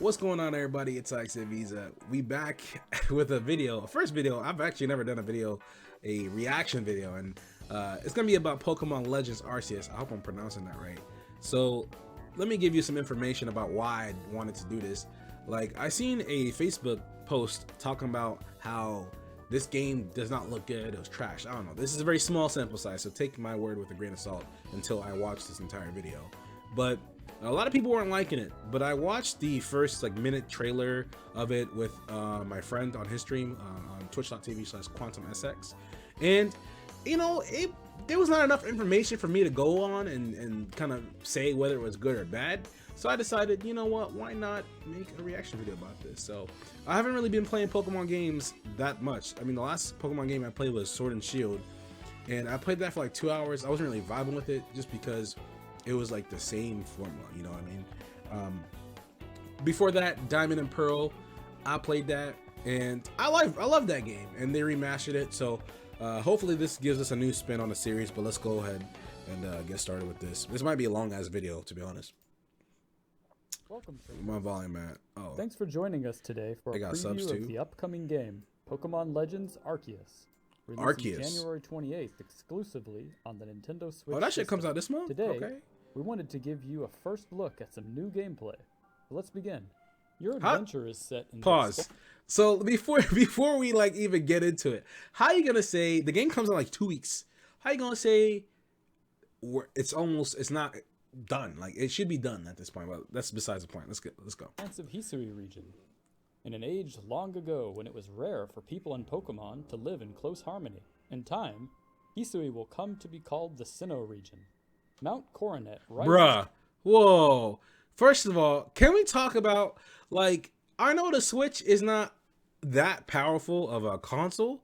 What's going on, everybody? It's Alex Visa. We back with a video, first video. I've actually never done a reaction video, and it's gonna be about Pokemon Legends Arceus. I hope I'm pronouncing that right. So let me give you some information about why I wanted to do this. Like, I seen a Facebook post talking about how this game does not look good, it was trash. I don't know. This is a very small sample size, so take my word with a grain of salt until I watch this entire video. But a lot of people weren't liking it, but I watched the first minute trailer of it with my friend on his stream on twitch.tv/QuantumSX, and you know, there was not enough information for me to go on and kind of say whether it was good or bad. So I decided, you know what, why not make a reaction video about this? So I haven't really been playing Pokemon games that much. I mean, the last Pokemon game I played was Sword and Shield, and I played that for like 2 hours. I wasn't really vibing with it just because it was like the same formula, you know what I mean? Before that, Diamond and Pearl, I played that, and I love that game, and they remastered it. So hopefully this gives us a new spin on the series. But let's go ahead and get started with this. This might be a long ass video, to be honest. Welcome, sir. My volume at Thanks for joining us today for a preview of the upcoming game, Pokemon Legends Arceus. Releasing January 28th exclusively on the Nintendo Switch. Oh, that shit comes out this month? Today, okay. We wanted to give you a first look at some new gameplay. So let's begin. Your adventure is set in Pause. So before we like even get into it, how are you gonna say the game comes out like 2 weeks? How you gonna say it's not done? Like, it should be done at this point, but that's besides the point. Let's go. Expansive HISUI region. In an age long ago when it was rare for people and Pokemon to live in close harmony, in time, HISUI will come to be called the Sinnoh region. Mount Coronet, right? Bruh. Whoa. First of all, can we talk about, like, I know the Switch is not that powerful of a console.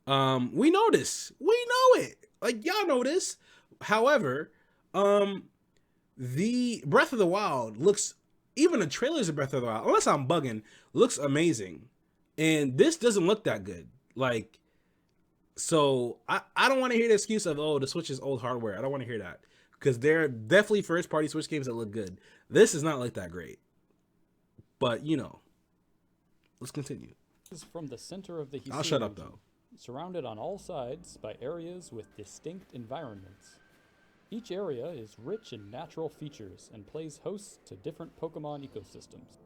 We know this. We know it. Like, y'all know this. However, the Breath of the Wild looks, even the trailers of Breath of the Wild, unless I'm bugging, looks amazing. And this doesn't look that good. Like, so I don't want to hear the excuse of, oh, the Switch is old hardware. I don't want to hear that. Because there are definitely first-party Switch games that look good. This does not look that great. But, you know, let's continue. This is from the center of the HISUI I'll shut up, region, though. surrounded on all sides by areas with distinct environments. Each area is rich in natural features and plays host to different Pokemon ecosystems.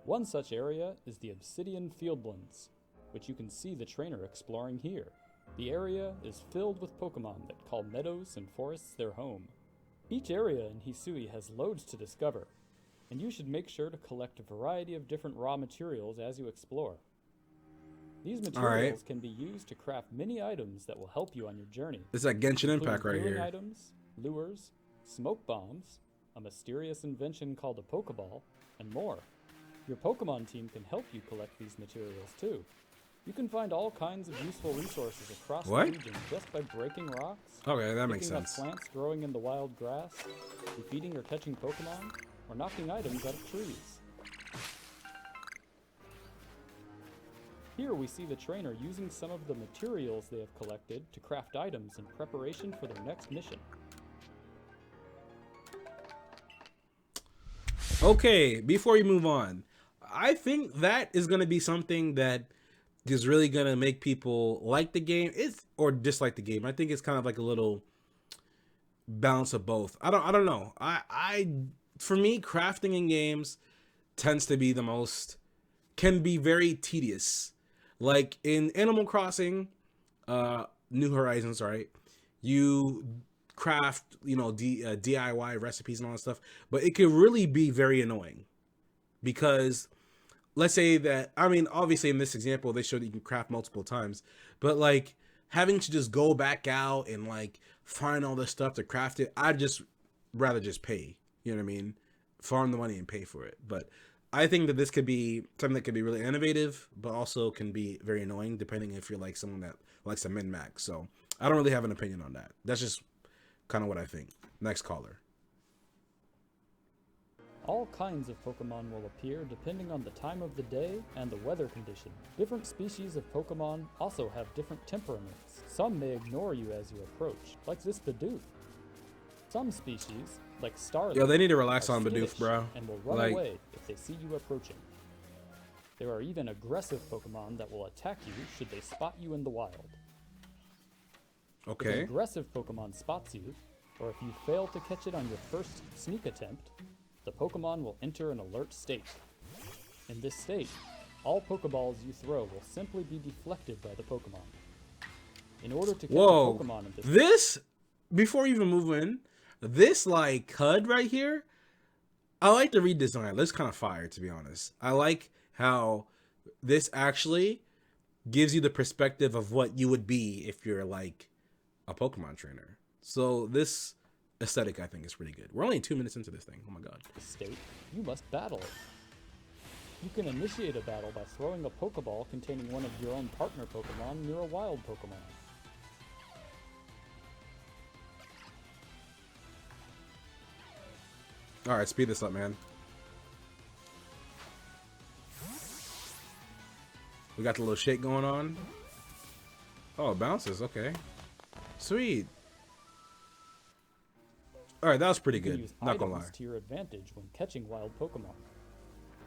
One such area is the Obsidian Fieldlands, which you can see the trainer exploring here. The area is filled with Pokemon that call meadows and forests their home. Each area in HISUI has loads to discover, and you should make sure to collect a variety of different raw materials as you explore. These materials can be used to craft many items that will help you on your journey. It's like Genshin Impact right here. Items, lures, smoke bombs, a mysterious invention called a Pokeball, and more. Your Pokemon team can help you collect these materials too. You can find all kinds of useful resources across the region just by breaking rocks. Okay, that makes sense. Picking up plants growing in the wild grass, defeating or catching Pokemon, or knocking items out of trees. Here we see the trainer using some of the materials they have collected to craft items in preparation for their next mission. Okay, before we move on, I think that is going to be something that is really going to make people like the game or dislike the game. I think it's kind of like a little balance of both. I don't know. For me, crafting in games tends to be can be very tedious. Like in Animal Crossing, New Horizons, right? You craft, DIY recipes and all that stuff, but it could really be very annoying because let's say that, I mean, obviously in this example, they showed that you can craft multiple times, but like having to just go back out and like find all this stuff to craft it, I'd just rather just pay, you know what I mean? Farm the money and pay for it. But I think that this could be something that could be really innovative, but also can be very annoying depending if you're like someone that likes a min-max. So I don't really have an opinion on that. That's just kind of what I think. Next caller. All kinds of Pokemon will appear depending on the time of the day and the weather condition. Different species of Pokemon also have different temperaments. Some may ignore you as you approach, like this Bidoof. Some species, like Starly. Yo, they need to relax are on Bidoof, skittish bro. and will run Like, away if they see you approaching. There are even aggressive Pokemon that will attack you should they spot you in the wild. If an okay. aggressive Pokemon spots you, or if you fail to catch it on your first sneak attempt, the Pokemon will enter an alert state. In this state, all Pokeballs you throw will simply be deflected by the Pokemon. In order to catch a Whoa. Pokemon in this This, before you even move in, this like HUD right here, I like the redesign. It looks kind of fire, to be honest. I like how this actually gives you the perspective of what you would be if you're like a Pokemon trainer. So this aesthetic, I think, is pretty good. We're only 2 minutes into this thing. Oh my god. state, you must battle it. You can initiate a battle by throwing a Pokeball containing one of your own partner Pokemon near a wild Pokemon. All right, speed this up, man. We got the little shake going on. Oh, it bounces. Okay. Sweet. All right, that was pretty You can good. use Not gonna items lie. to your advantage when catching wild Pokemon.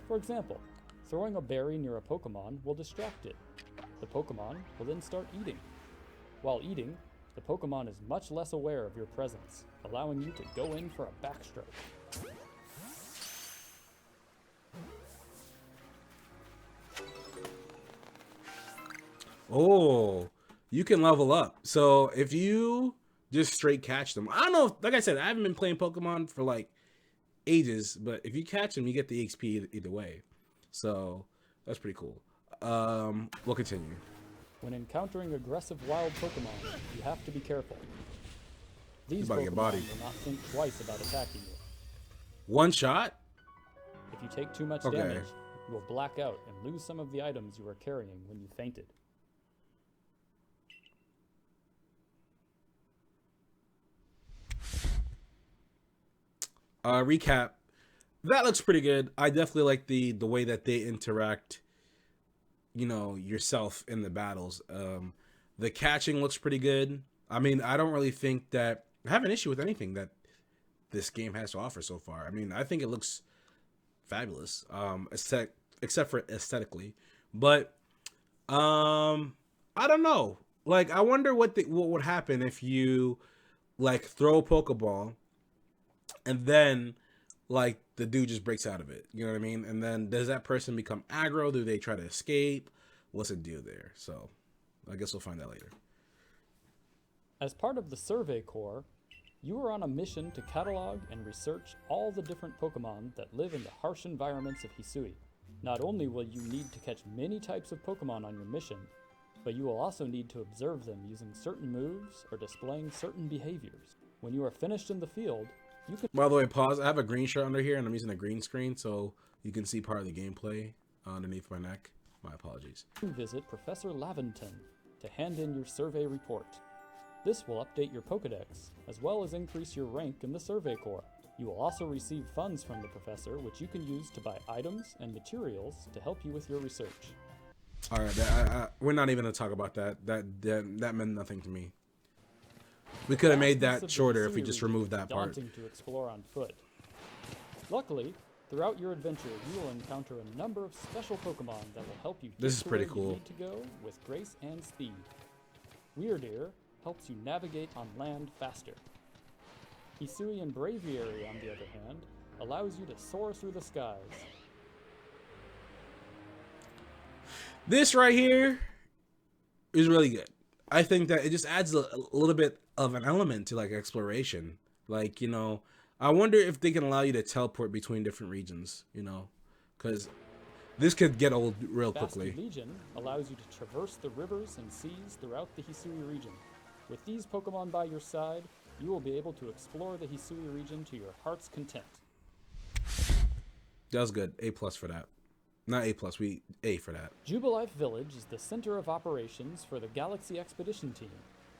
For example, throwing a berry near a Pokemon will distract it. The Pokemon will then start eating. While eating, the Pokemon is much less aware of your presence, allowing you to go in for a backstroke. Oh, you can level up. So if you just straight catch them, I don't know. Like I said, I haven't been playing Pokemon for like ages, but if you catch them, you get the XP either way. So that's pretty cool. We'll continue. When encountering aggressive wild Pokemon, you have to be careful. These about to get Pokemon bodied. will not think twice about attacking you. One shot? If you take too much Okay. damage, you will black out and lose some of the items you were carrying when you fainted. Recap. That looks pretty good. I definitely like the way that they interact, you know, yourself in the battles. The catching looks pretty good. I mean, I don't really think that I have an issue with anything that this game has to offer so far. I mean, I think it looks fabulous, except for aesthetically. But I don't know. Like, I wonder what would happen if you like throw a Pokeball and then like the dude just breaks out of it. You know what I mean? And then does that person become aggro? Do they try to escape? What's the deal there? So I guess we'll find out later. As part of the Survey Corps, you are on a mission to catalog and research all the different Pokemon that live in the harsh environments of HISUI. Not only will you need to catch many types of Pokemon on your mission, but you will also need to observe them using certain moves or displaying certain behaviors. When you are finished in the field, you can By the way, pause. I have a green shirt under here and I'm using a green screen so you can see part of the gameplay underneath my neck. My apologies. visit Professor Laventon to hand in your survey report. This will update your Pokedex, as well as increase your rank in the Survey Corps. You will also receive funds from the professor, which you can use to buy items and materials to help you with your research. All right, we're not even gonna talk about that. That meant nothing to me. We could have made Vastness that of the shorter if we HISUI just region removed is that part. daunting to explore on foot. Luckily, throughout your adventure, you will encounter a number of special Pokemon that will help you This get is to pretty where cool. you need to go with grace and speed. Weirdeer helps you navigate on land faster. HISUI and Braviary, on the other hand, allows you to soar through the skies. This right here is really good. I think that it just adds a little bit of an element to like exploration. Like, you know, I wonder if they can allow you to teleport between different regions, you know, because this could get old real quickly. Basti Legion allows you to traverse the rivers and seas throughout the HISUI region. With these Pokemon by your side, you will be able to explore the HISUI region to your heart's content. That was good. A+ for that. Not A+, A for that. Jubilife Village is the center of operations for the Galaxy Expedition Team,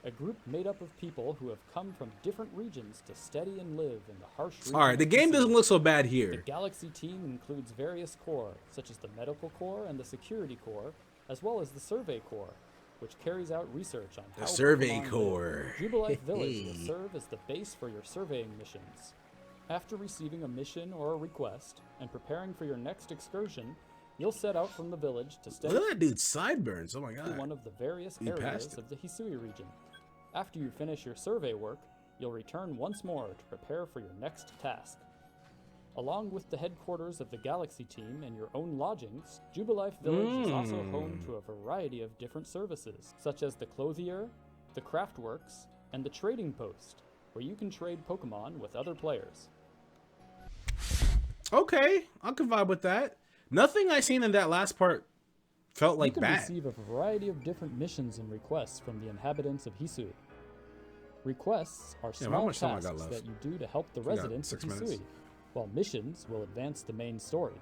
a group made up of people who have come from different regions to study and live in the harsh region. All right, the of game HISUI. doesn't look so bad The here. Galaxy Team includes various corps, such as the Medical Corps and the Security Corps, as well as the Survey Corps, which carries out research on how Survey Pokemon live. Corps. Jubilife Village will serve as the base for your surveying missions. After receiving a mission or a request and preparing for your next excursion, you'll set out from the village to study Look at that dude's sideburns. Oh my god. one of the various You passed areas it. of the HISUI region. After you finish your survey work, you'll return once more to prepare for your next task. Along with the headquarters of the Galaxy team and your own lodgings, Jubilife Village is also home to a variety of different services, such as the Clothier, the Craftworks, and the Trading Post, where you can trade Pokemon with other players. Okay, I can vibe with that. Nothing I seen in that last part felt like you can bad. receive a variety of different missions and requests from the inhabitants of HISUI. Requests are how small much time I got tasks left? that you do to help the We got residents of 6 minutes. HISUI, while missions will advance the main story.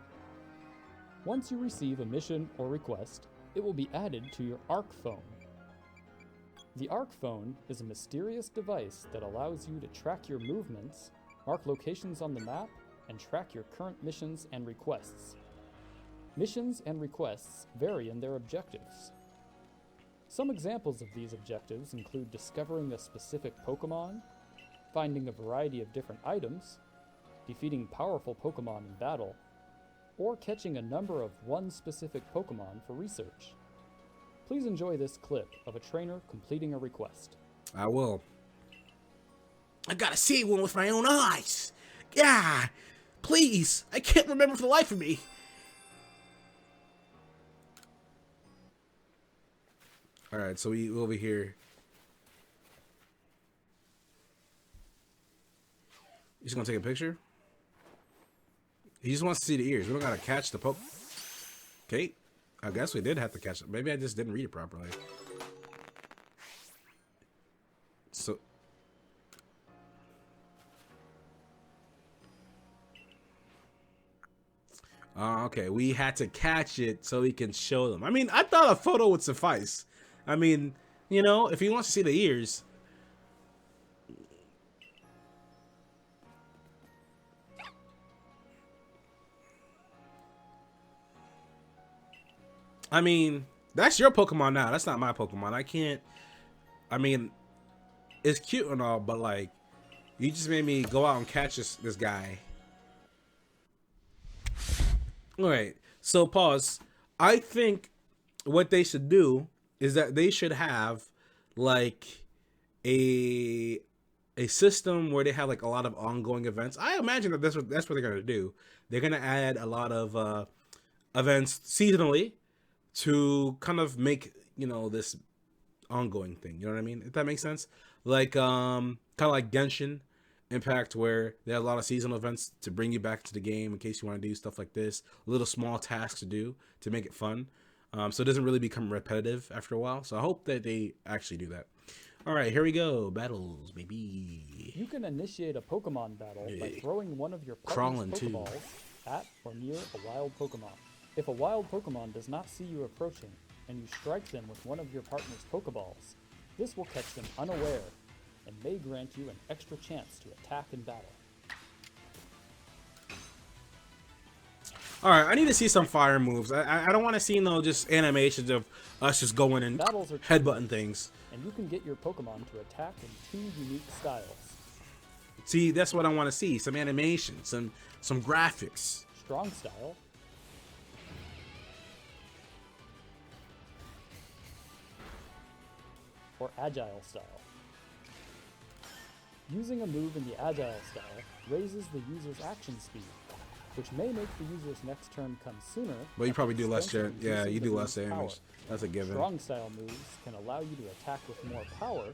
Once you receive a mission or request, it will be added to your ARC phone. The ARC phone is a mysterious device that allows you to track your movements, mark locations on the map, and track your current missions and requests. Missions and requests vary in their objectives. Some examples of these objectives include discovering a specific Pokemon, finding a variety of different items, defeating powerful Pokemon in battle, or catching a number of one specific Pokemon for research. Please enjoy this clip of a trainer completing a request. I will. I gotta see one with my own eyes. Yeah, please. I can't remember for the life of me. All right, so we over here. You just gonna take a picture? He just wants to see the ears. We don't gotta catch the poke. Okay, I guess we did have to catch it. Maybe I just didn't read it properly. So. Okay, we had to catch it so we can show them. I mean, I thought a photo would suffice. I mean, you know, if he wants to see the ears. I mean, that's your Pokemon now. That's not my Pokemon. I can't. I mean, it's cute and all, but like, you just made me go out and catch this guy. All right, so pause. I think what they should do is that they should have like a system where they have like a lot of ongoing events. I imagine that that's what they're gonna do. They're gonna add a lot of events seasonally to kind of make, you know, this ongoing thing. You know what I mean? If that makes sense. Like kind of like Genshin Impact, where they have a lot of seasonal events to bring you back to the game in case you want to do stuff like this. Little small tasks to do to make it fun. So it doesn't really become repetitive after a while. So I hope that they actually do that. All right, here we go. Battles, baby. You can initiate a Pokemon battle by throwing one of your Crawling, partner's too. Pokeballs at or near a wild Pokemon. If a wild Pokemon does not see you approaching, and you strike them with one of your partner's Pokeballs, this will catch them unaware and may grant you an extra chance to attack in battle. All right, I need to see some fire moves. I don't want to see no just animations of us just going and Battles are headbutting things. and you can get your Pokemon to attack in 2 unique styles. See, that's what I want to see. Some animation, some graphics. Strong Style, or Agile Style. Using a move in the Agile Style raises the user's action speed, which may make the user's next turn come sooner. But you at probably the do less expense of yeah, reducing you the do move's less damage. power. That's a given. Strong Style moves can allow you to attack with more power,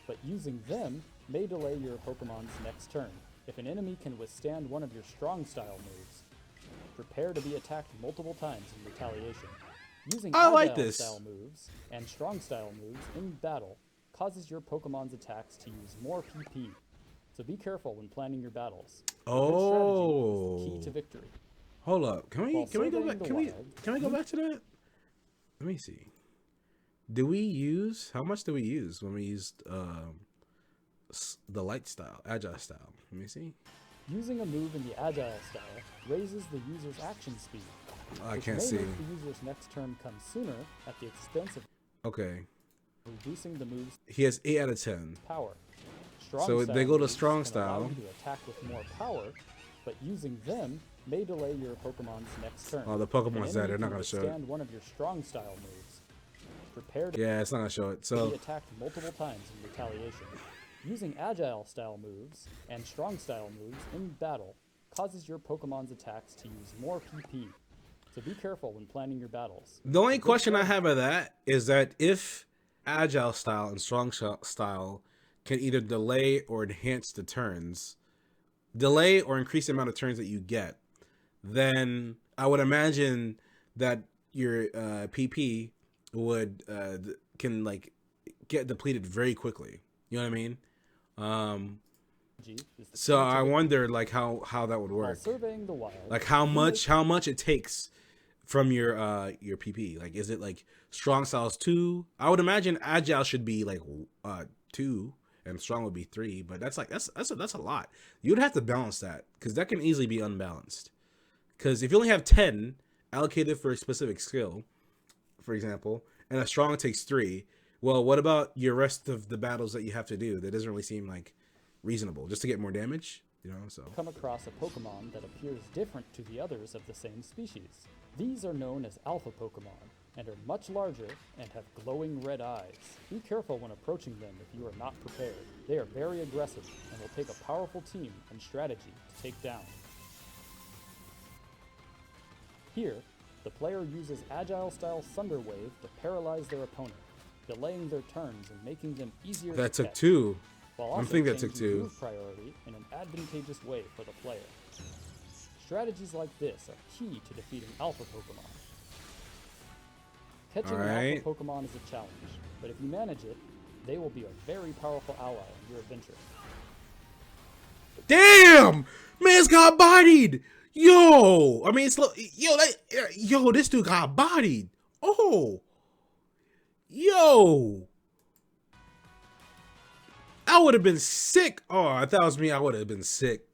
but using them may delay your Pokemon's next turn. If an enemy can withstand one of your Strong Style moves, prepare to be attacked multiple times in retaliation. Using I like Agile this. Style moves and Strong Style moves in battle causes your Pokemon's attacks to use more PP, so be careful when planning your battles. Good strategy is the key to victory. Hold up. Can we While go surveying back? the Can we wild, go back to that? Let me see. Do we use how much do we use when we used the light style, agile style? Let me see. Using a move in the Agile Style raises the user's action speed, I which can't may see. make the user's next turn come sooner at the expense of Okay. reducing the move's He has 8 out of 10. power. Strong So style they go to moves strong can allow style. you to attack with more power, but using them may delay your Pokemon's next turn. Oh, the Pokemon's An there. They're enemy not can gonna show it. withstand one of your strong style moves. Prepare to Yeah, it's not gonna show it. be So attacked multiple times in retaliation. Using agile style moves and strong style moves in battle causes your Pokemon's attacks to use more PP. So be careful when planning your battles. the only A good question I strategy- have of that is that if agile style and strong style can either delay or enhance the turns, delay or increase the amount of turns that you get, then I would imagine that your PP would can like get depleted very quickly. You know what I mean? is the So key to I the- wonder like how that would While work. surveying the wild, Like how much it takes from your PP. Like is it like strong styles 2? I would imagine agile should be like 2 and strong would be 3, but that's a lot. You would have to balance that because that can easily be unbalanced. Because if you only have 10 allocated for a specific skill, for example, and a strong takes 3, well, what about your rest of the battles that you have to do? That doesn't really seem like reasonable. Just to get more damage, you know. So come across a Pokemon that appears different to the others of the same species. These are known as alpha Pokemon and are much larger and have glowing red eyes. Be careful when approaching them if you are not prepared. They are very aggressive and will take a powerful team and strategy to take down. Here, the player uses agile style Thunder Wave to paralyze their opponent, delaying their turns and making them easier that to took catch, 2. while I'm also thinking that took changing 2. move priority in an advantageous way for the player. Strategies like this are key to defeating alpha Pokemon. Catching an Alright. alpha Pokemon is a challenge, but if you manage it, they will be a very powerful ally in your adventure. Damn, man's got bodied. Yo, I mean, yo, this dude got bodied. Oh, yo, I would have been sick. Oh, if that was me, I would have been sick.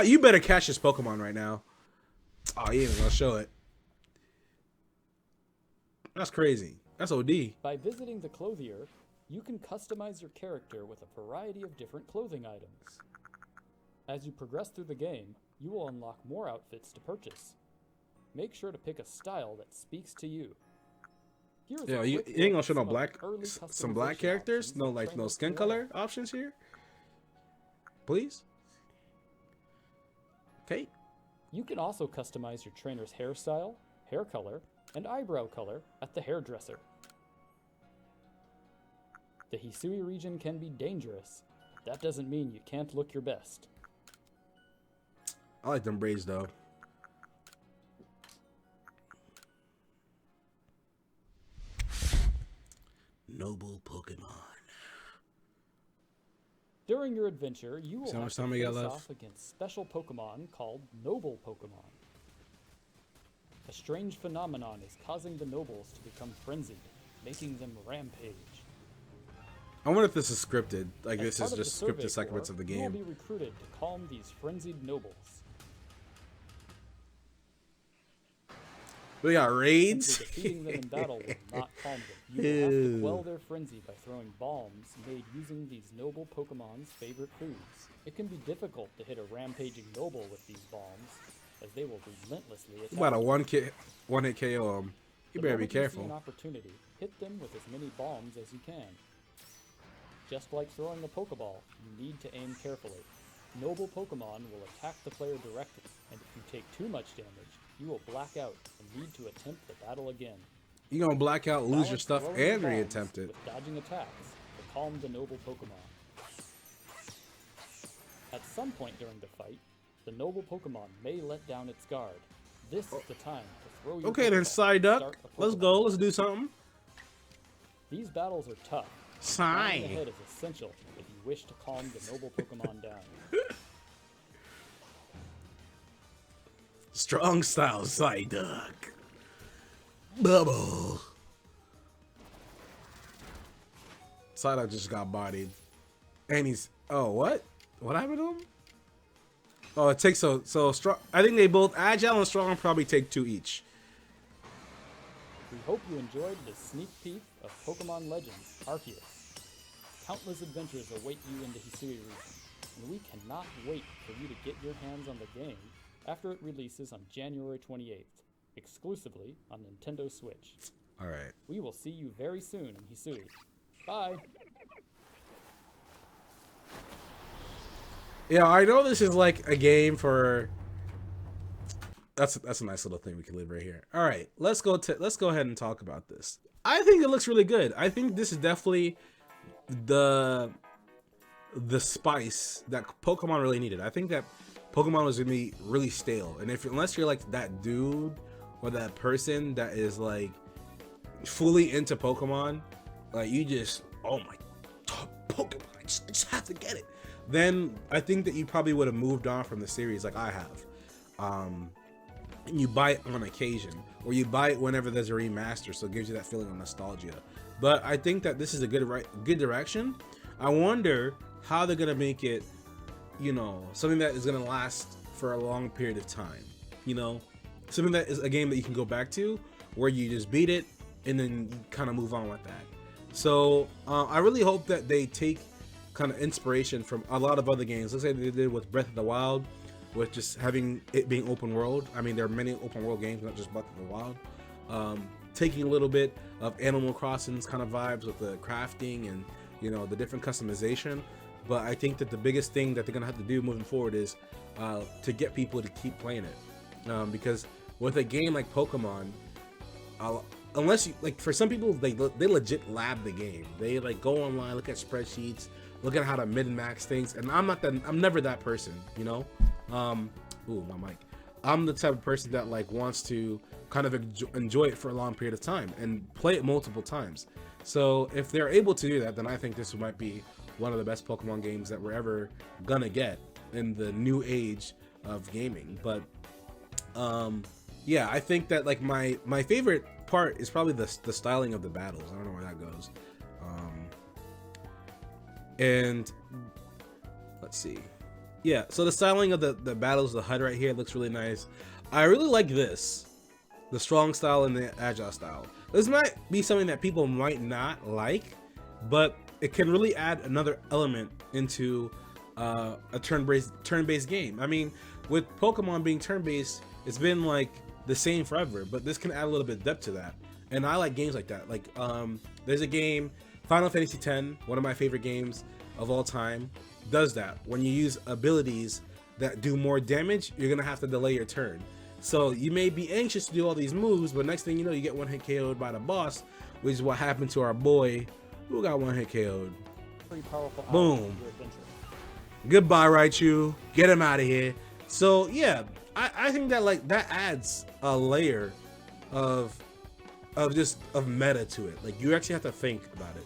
You better catch this Pokemon right now. Oh, you ain't even gonna show it. That's crazy. That's OD. By visiting the clothier, you can customize your character with a variety of different clothing items. As you progress through the game, you will unlock more outfits to purchase. Make sure to pick a style that speaks to you. Here is a Yo, you quick ain't look gonna at show no some of black, the early some black customization characters. options No, that like no trainers skin can color add. options here. Please. Okay. You can also customize your trainer's hairstyle, hair color, and eyebrow color at the hairdresser. The HISUI region can be dangerous, but that doesn't mean you can't look your best. I like them braids though. Noble Pokemon. During your adventure, you will See how have much to time we face got left? off against special Pokemon called Noble Pokemon. A strange phenomenon is causing the Nobles to become frenzied, making them rampage. I wonder if this is scripted. Like As this part is of the just survey scripted segments corps, of the You will game. be recruited to calm these frenzied Nobles. We got Simply raids. defeating them in battle will not calm them. You will have to quell their frenzy by throwing bombs made using these noble Pokemon's favorite foods. It can be difficult to hit a rampaging noble with these bombs, as they will relentlessly attack. You about a you. one hit KO him. You The better be moment you see an careful. opportunity, hit them with as many bombs as you can. Just like throwing a Pokeball, you need to aim carefully. Noble Pokemon will attack the player directly, and if you take too much damage, you will black out and need to attempt the battle again. You gonna black out, lose your Balance stuff, throwing and bombs reattempt it. with dodging attacks to calm the noble Pokemon. At some point during the fight, the noble Pokemon may let down its guard. This is the time to throw your Okay, then Pokeball side and duck. start a Let's Pokeball. go. Let's do something. These battles are tough. Planning Sign. ahead is essential if you wish to calm the noble Pokemon down. Strong style side duck. Bubble. Psyduck just got bodied. And he's oh what? What happened to him? Oh, it takes so strong. I think they both agile and strong probably take 2 each. We hope you enjoyed this sneak peek of Pokemon Legends Arceus. countless adventures await you in the HISUI region, and we cannot wait for you to get your hands on the game after it releases on January 28th, exclusively on Nintendo Switch. All right. We will see you very soon in HISUI. Bye! Yeah, I know this is like a game for. That's a nice little thing we can leave right here. All right, let's go ahead and talk about this. I think it looks really good. I think this is definitely the spice that Pokemon really needed. I think that Pokemon was gonna be really stale, and unless you're like that dude or that person that is like fully into Pokemon, like you just, oh my Pokemon, I just have to get it. Then I think that you probably would have moved on from the series like I have. You buy it on occasion, or you buy it whenever there's a remaster, so it gives you that feeling of nostalgia. But I think that this is a good direction. I wonder how they're gonna make it, you know, something that is gonna last for a long period of time. You know, something that is a game that you can go back to, where you just beat it and then you kind of move on with that. So I really hope that they take kind of inspiration from a lot of other games. Let's say they did with Breath of the Wild, with just having it being open world. I mean, there are many open world games, not just Breath of the Wild. Taking a little bit of Animal Crossing's kind of vibes with the crafting and, you know, the different customization. But I think that the biggest thing that they're gonna have to do moving forward is to get people to keep playing it, because with a game like Pokemon, unless you like, for some people they legit lab the game. They like go online, look at spreadsheets, look at how to min-max things, and I'm never that person, you know. Ooh, my mic. I'm the type of person that like wants to kind of enjoy it for a long period of time and play it multiple times. So if they're able to do that, then I think this might be one of the best Pokemon games that we're ever gonna get in the new age of gaming. But yeah, I think that like my favorite part is probably the styling of the battles. I don't know where that goes. And let's see. Yeah, so the styling of the battles, the HUD right here looks really nice. I really like this, the strong style and the agile style. This might be something that people might not like, but it can really add another element into a turn-based game. I mean, with Pokemon being turn-based, it's been like the same forever, but this can add a little bit of depth to that. And I like games like that. Like there's a game, Final Fantasy X, one of my favorite games of all time, does that. When you use abilities that do more damage, you're gonna have to delay your turn. So you may be anxious to do all these moves, but next thing you know, you get one hit KO'd by the boss, which is what happened to our boy who got one hit KO'd. Pretty powerful. Boom. Goodbye, Raichu. Get him out of here. So yeah, I think that like that adds a layer of meta to it. Like you actually have to think about it.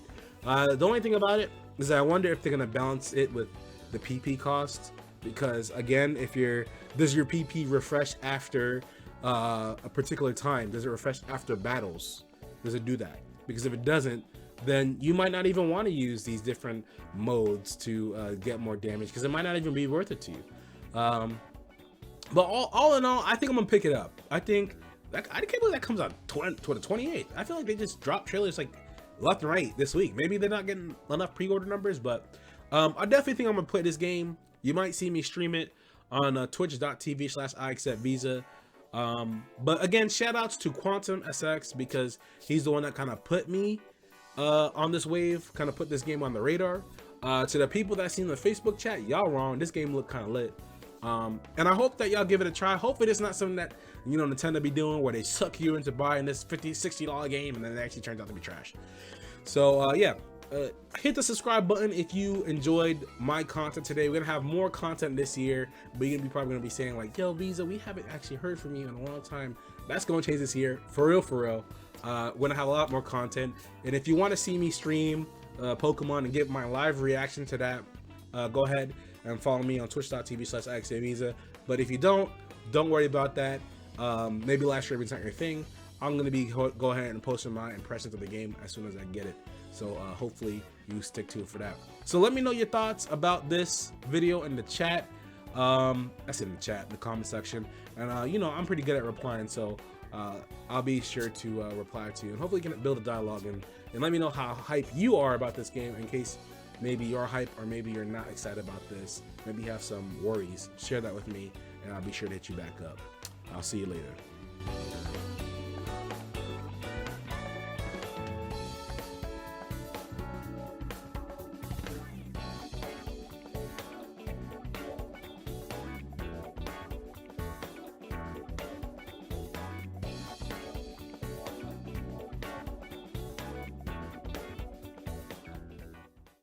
The only thing about it is that I wonder if they're gonna balance it with the PP cost, because again, does your PP refresh after a particular time? Does it refresh after battles? Does it do that? Because if it doesn't, then you might not even want to use these different modes to get more damage, because it might not even be worth it to you. But all in all, I think I'm gonna pick it up. I think I can't believe that comes out to the 28th. I feel like they just dropped trailers like left and right this week. Maybe they're not getting enough pre-order numbers, but I definitely think I'm gonna play this game. You might see me stream it on twitch.tv/iacceptvisa. But again, shout outs to QuantumSX, because he's the one that kind of put me on this wave, kind of put this game on the radar. To the people that seen the Facebook chat, y'all wrong. This game looked kind of lit. And I hope that y'all give it a try. Hopefully it's not something that, you know, Nintendo be doing where they suck you into buying this $50-$60 game and then it actually turns out to be trash. So yeah, hit the subscribe button if you enjoyed my content today. We're gonna have more content this year, but you're probably gonna be saying like, yo Visa, we haven't actually heard from you in a long time. That's gonna change this year, for real. We're gonna have a lot more content, and if you want to see me stream Pokemon and give my live reaction to that, go ahead and follow me on twitch.tv/iacceptvisa. But if you don't worry about that. Maybe live streaming is not your thing. I'm gonna be go ahead and posting my impressions of the game as soon as I get it. So hopefully you stick to it for that. So let me know your thoughts about this video in the chat. That's in the chat, in the comment section. And you know, I'm pretty good at replying, so I'll be sure to reply to you, and hopefully can build a dialogue and let me know how hype you are about this game, in case maybe you're hype or maybe you're not excited about this. Maybe you have some worries. Share that with me and I'll be sure to hit you back up. I'll see you later.